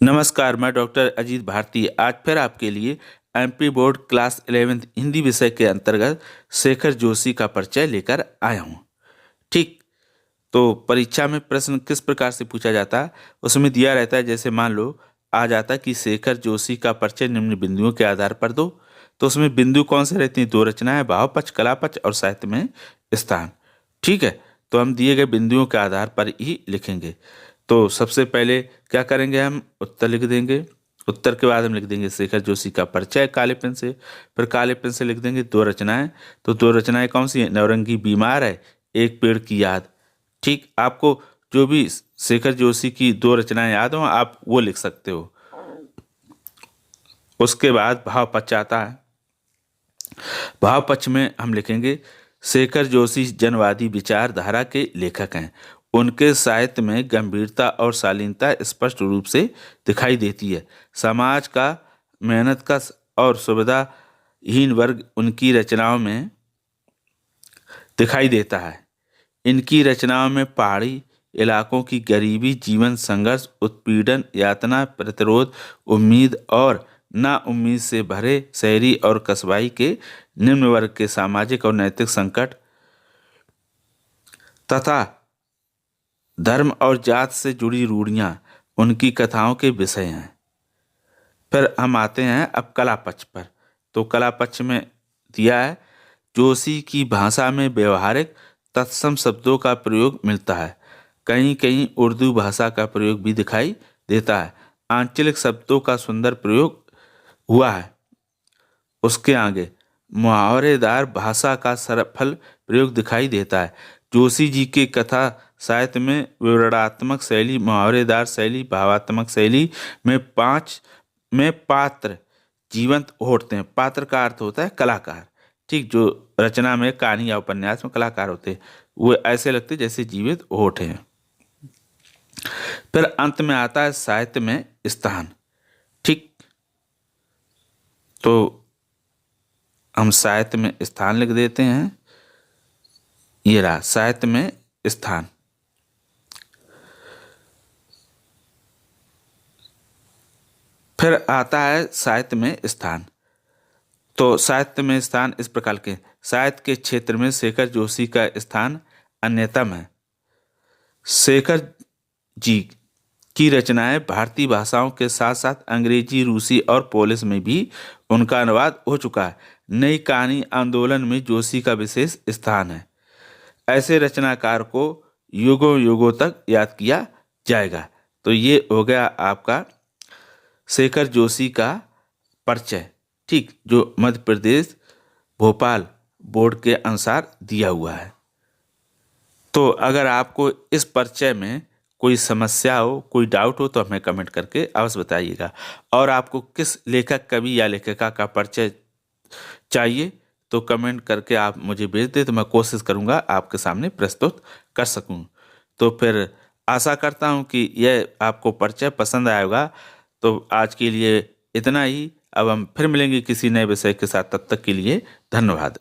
नमस्कार, मैं डॉक्टर अजीत भारती आज फिर आपके लिए MP board class 11th Hindi विषय के अंतर्गत शेखर जोशी का परिचय लेकर आया हूँ। ठीक, तो परीक्षा में प्रश्न किस प्रकार से पूछा जाता है उसमें दिया रहता है। जैसे मान लो आ जाता है कि शेखर जोशी का परिचय निम्न बिंदुओं के आधार पर दो, तो उसमें बिंदु कौन से रहती हैं? दो रचनाएं, भाव पक्ष, कला पक्ष और साहित्य में स्थान। ठीक है, तो हम दिए गए बिंदुओं के आधार पर ही लिखेंगे। तो सबसे पहले क्या करेंगे, हम उत्तर लिख देंगे। उत्तर के बाद हम लिख देंगे शेखर जोशी का परिचय काले पेन से। फिर काले पेन से लिख देंगे दो रचनाएं। तो दो रचनाएं कौन सी हैं? नवरंगी बीमार है, एक पेड़ की याद। ठीक, आपको जो भी शेखर जोशी की दो रचनाएं याद हो आप वो लिख सकते हो। उसके बाद भाव पक्ष आता है। भाव पक्ष में हम लिखेंगे शेखर जोशी जनवादी विचारधारा के लेखक हैं। उनके साहित्य में गंभीरता और शालीनता स्पष्ट रूप से दिखाई देती है। समाज का मेहनत का और सुविधाहीन वर्ग उनकी रचनाओं में दिखाई देता है। इनकी रचनाओं में पहाड़ी इलाकों की गरीबी, जीवन संघर्ष, उत्पीड़न, यातना, प्रतिरोध, उम्मीद और नाउम्मीद से भरे शहरी और कस्बाई के निम्न वर्ग के सामाजिक और नैतिक संकट तथा धर्म और जात से जुड़ी रूढ़ियाँ उनकी कथाओं के विषय हैं। फिर हम आते हैं अब कला पक्ष पर। तो कला पक्ष में दिया है जोशी की भाषा में व्यवहारिक तत्सम शब्दों का प्रयोग मिलता है। कहीं कहीं उर्दू भाषा का प्रयोग भी दिखाई देता है। आंचलिक शब्दों का सुंदर प्रयोग हुआ है। उसके आगे मुहावरेदार भाषा का सफल प्रयोग दिखाई देता है। जोशी जी के कथा साहित्य में विवरणात्मक शैली, मुहावरेदार शैली, भावात्मक शैली में पात्र जीवंत होते हैं। पात्र का अर्थ होता है कलाकार। ठीक, जो रचना में कहानी या उपन्यास में कलाकार होते हैं वो ऐसे लगते जैसे जीवित होठ हैं। फिर अंत में आता है साहित्य में स्थान। ठीक, तो हम साहित्य में स्थान लिख देते हैं। ये रहा साहित्य में स्थान। फिर आता है साहित्य में स्थान। तो साहित्य में स्थान इस प्रकार के साहित्य के क्षेत्र में शेखर जोशी का स्थान अन्यतम है। शेखर जी की रचनाएं भारतीय भाषाओं के साथ साथ अंग्रेजी, रूसी और पोलिश में भी उनका अनुवाद हो चुका है। नई कहानी आंदोलन में जोशी का विशेष स्थान है। ऐसे रचनाकार को युगों युगों तक याद किया जाएगा। तो ये हो गया आपका शेखर जोशी का परिचय। ठीक, जो मध्य प्रदेश भोपाल बोर्ड के अनुसार दिया हुआ है। तो अगर आपको इस परिचय में कोई समस्या हो, कोई डाउट हो तो हमें कमेंट करके अवश्य बताइएगा। और आपको किस लेखक, कवि या लेखिका का परिचय चाहिए तो कमेंट करके आप मुझे भेज दें, तो मैं कोशिश करूंगा आपके सामने प्रस्तुत कर सकूं। तो फिर आशा करता हूं कि यह आपको परिचय पसंद आएगा। तो आज के लिए इतना ही। अब हम फिर मिलेंगे किसी नए विषय के साथ। तब तक के लिए धन्यवाद।